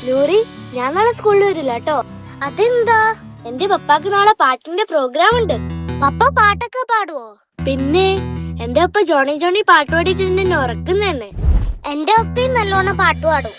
നൂറി, ഞാൻ നാളെ സ്കൂളിൽ വരില്ല കേട്ടോ. അതെന്താ? എന്റെ പപ്പാക്ക് നാളെ പാട്ടിന്റെ പ്രോഗ്രാം ഉണ്ട്. പപ്പ പാട്ടൊക്കെ പാടുവോ? പിന്നെ എന്റെ പപ്പ ജോണി ജോണി പാട്ട് പാടിയിട്ട് എന്നെ ഉറക്കുന്നതന്നെ. എന്റെ ഒപ്പയും നല്ലോണം പാട്ട് പാടും.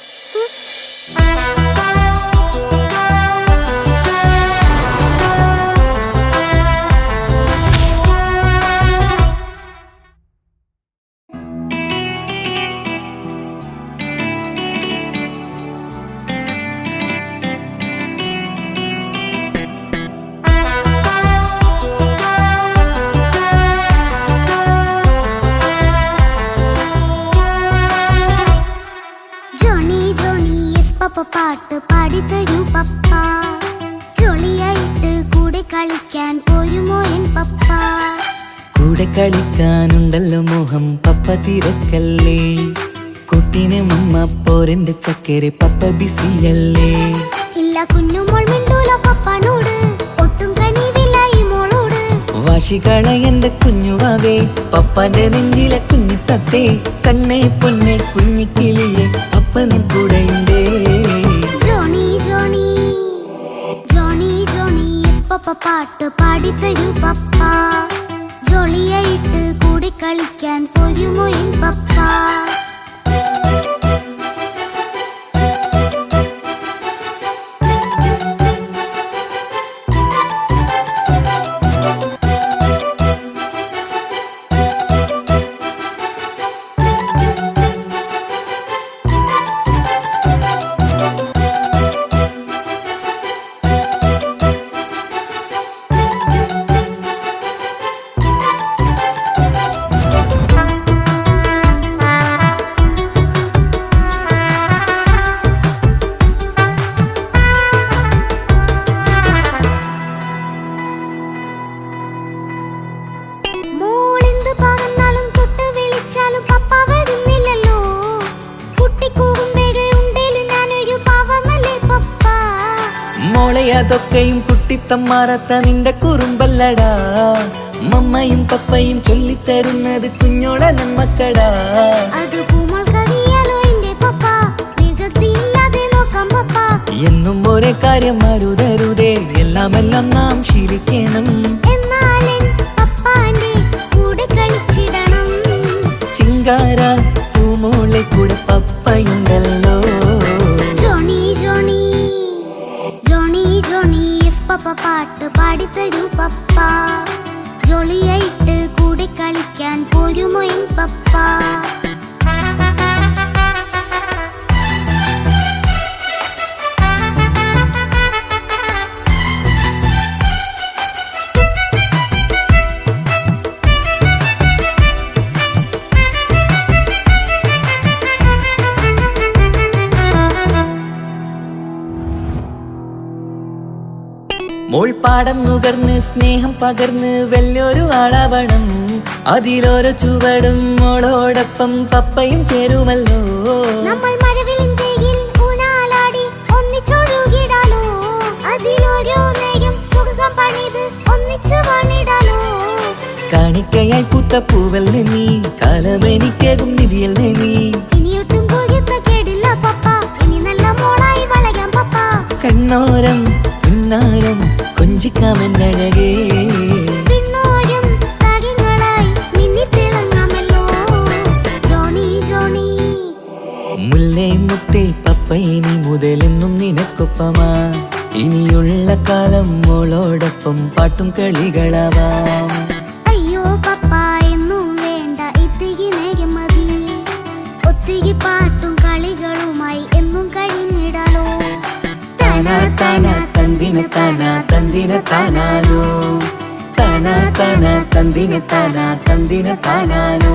പാട്ട് പാടിത്തരൂ പപ്പ, ജോളിയായിട്ട് കൂടെ കളിക്കാൻ പോരുമോ എൻ പപ്പ? കൂടെ കളിക്കാനുണ്ടല്ലോ മോഹം പപ്പ തിരക്കല്ലേ, കുട്ടീനെ മമ്മ പോരെന്റെ ചക്കരെ പപ്പ ബിസിയല്ലേ. ഇല്ല കുഞ്ഞുമോൾ മിണ്ടൂല പപ്പനോട്, ഒട്ടും കണിവില്ല ഈ മോളോട്. വാശികള എന്റെ കുഞ്ഞുവാവേ, പപ്പാന്റെ നെഞ്ചിലെ കുഞ്ഞു തത്തേ, കണ്ണേ പൊന്നെ കുഞ്ഞിക്കിളിയെ പപ്പനിൻ കൂടെയുണ്ടേ. പപ്പ പാട്ട് പാടിത്തരൂ പപ്പ, ജോളിയായിട്ട് കൂടെ കളിക്കാൻ പോരുമോ എൻ പപ്പ? അതൊക്കെയും കുട്ടിത്തമ്മാറത്ത നിന്റെ കുറുമ്പല്ലടാ, മമ്മയും പപ്പയും ചൊല്ലിത്തരുന്നത് കുഞ്ഞോളെ നമ്മക്കടാ. എന്നും ഒരേ കാര്യം അരുതരുതേ, എല്ലാമെല്ലാം നാം ശീലിക്കണം. ചിങ്കാര പൂമോളെ കൂടെ പപ്പയുണ്ടല്ലോ. പപ്പ പാട്ട് പാടിത്തരൂ പപ്പ, ജോളിയായിട്ട് കൂടെ കളിക്കാൻ പോരുമോ എൻ പപ്പ? മോൾ പാടം നുകർന്ന് സ്നേഹം പകർന്ന് വലിയൊരു ആളാവണം, അതിലോരോ ചുവടും മോളോടൊപ്പം പപ്പയും ചേരുമല്ലോ. നമ്മൾ മഴവിലിൻ ഊനാലാടി ഒന്നിച്ചൊഴുകിടാലോ, അതിലോരോ നേരം സുഖം പണിത് ഒന്നിച്ചു വാണിടാലോ. കാണിക്കയായി പൂത്ത പൂവല്ലേ നീ, കാലമെനിക്കേകും നിധിയല്ലേ നീ. ഇനിയൊട്ടും കേടില്ല പപ്പ, ഇനി നല്ല മോളായി വളയാം പപ്പ. കണ്ണോരം പിന്നാരം കൊഞ്ചിക്കാമെന്നഴകേ, പിന്നോരം താരങ്ങളായി മിന്നിത്തിളങ്ങാമല്ലോ. ജോണി ജോണി മുല്ലേ മുത്തേ പപ്പ ഇനി മുതലെന്നും നിനക്കൊപ്പമാ, ഇനിയുള്ള കാലം മോളോടൊപ്പം പാട്ടും കളികളാവാം. അയ്യോ പപ്പ എന്നും വേണ്ട ഇത്തിരി നേരം മതി, ഒത്തിരി പാട്ടും കളികളുമായി എന്നും കഴിഞ്ഞിടാലോ. താനാ താനാ തന്തിന താനാ തന്തിന താനാലോ, താനാ താനാ തന്തിന താനാ തന്തിന താനാലോ.